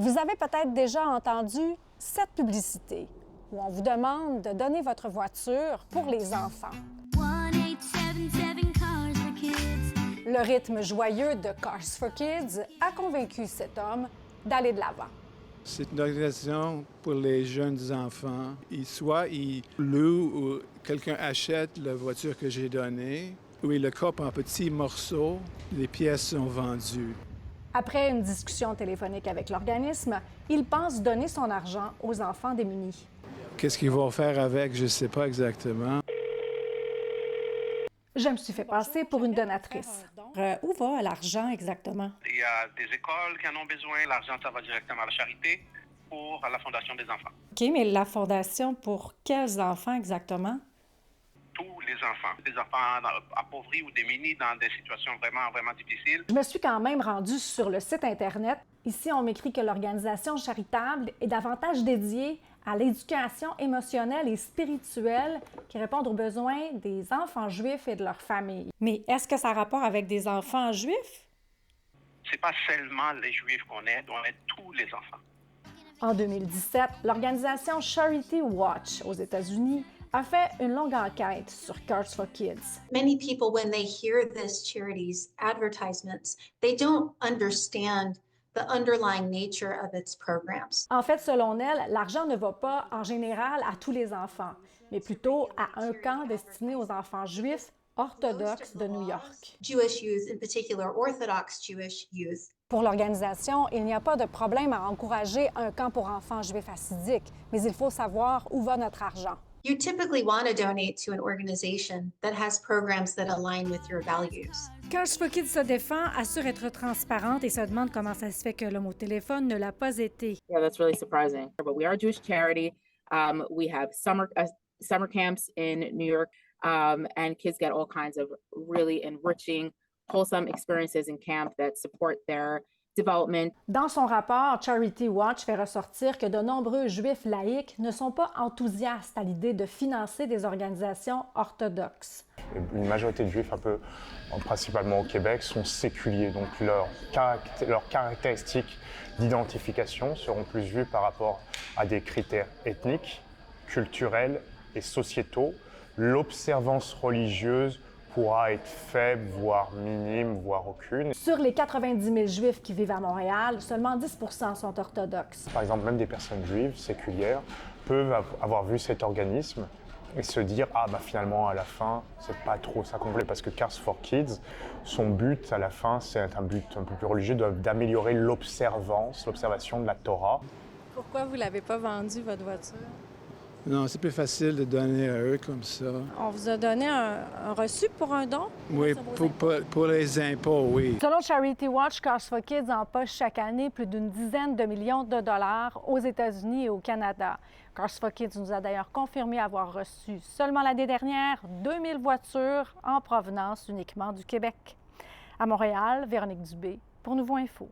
Vous avez peut-être déjà entendu cette publicité où on vous demande de donner votre voiture pour les enfants. 1877 Cars for Kids. Le rythme joyeux de Cars for Kids a convaincu cet homme d'aller de l'avant. C'est une organisation pour les jeunes enfants. Soit ils louent ou quelqu'un achète la voiture que j'ai donnée, ou ils le coupent en petits morceaux. Les pièces sont vendues. Après une discussion téléphonique avec l'organisme, il pense donner son argent aux enfants démunis. Qu'est-ce qu'ils vont faire avec, je ne sais pas exactement. Je me suis fait passer pour une donatrice. Où va l'argent exactement? Il y a des écoles qui en ont besoin. L'argent, ça va directement à la charité pour la Fondation des enfants. OK, mais la fondation pour quels enfants exactement? Tous les enfants. Des enfants appauvris ou démunis dans des situations vraiment, vraiment difficiles. Je me suis quand même rendue sur le site Internet. Ici, on m'écrit que l'organisation charitable est davantage dédiée à l'éducation émotionnelle et spirituelle qui répondent aux besoins des enfants juifs et de leurs familles. Mais est-ce que ça a rapport avec des enfants juifs? C'est pas seulement les Juifs qu'on aide, on aide tous les enfants. En 2017, l'organisation Charity Watch aux États-Unis a fait une longue enquête sur Cars for Kids. Many people, when they hear this charity's advertisements, they don't understand the underlying nature of its programs. En fait, selon elle, l'argent ne va pas en général à tous les enfants, mais plutôt à un camp destiné aux enfants juifs orthodoxes de New York. Jewish youth, in particular Orthodox Jewish youth. Pour l'organisation, il n'y a pas de problème à encourager un camp pour enfants juifs assidiques, mais il faut savoir où va notre argent. You typically want to donate to an organization that has programs that align with your values. Cars for Kids se défend, assure être transparente et se demande comment ça se fait que l'homme au téléphone ne l'a pas été. Yeah, that's really surprising. But we are a Jewish charity. We have summer camps in New York, and kids get all kinds of really enriching, wholesome experiences in camp that support their development. Dans son rapport, Charity Watch fait ressortir que de nombreux Juifs laïcs ne sont pas enthousiastes à l'idée de financer des organisations orthodoxes. Une majorité de Juifs, principalement au Québec, sont séculiers, donc leurs caractéristiques d'identification seront plus vues par rapport à des critères ethniques, culturels et sociétaux. L'observance religieuse pourra être faible, voire minime, voire aucune. Sur les 90 000 Juifs qui vivent à Montréal, seulement 10 % sont orthodoxes. Par exemple, même des personnes juives, séculières, peuvent avoir vu cet organisme et se dire « Ah, finalement, à la fin, c'est pas trop ça qu'on voulait ». Parce que Cars for Kids, son but, à la fin, c'est un but un peu plus religieux, d'améliorer l'observation de la Torah. Pourquoi vous ne l'avez pas vendu, votre voiture? Non, c'est plus facile de donner à eux comme ça. On vous a donné un reçu pour un don? Oui, pour les impôts, oui. Selon Charity Watch, Cars for Kids empoche chaque année plus d'une dizaine de millions de dollars aux États-Unis et au Canada. Cars for Kids nous a d'ailleurs confirmé avoir reçu seulement l'année dernière 2000 voitures en provenance uniquement du Québec. À Montréal, Véronique Dubé pour Nouveau Info.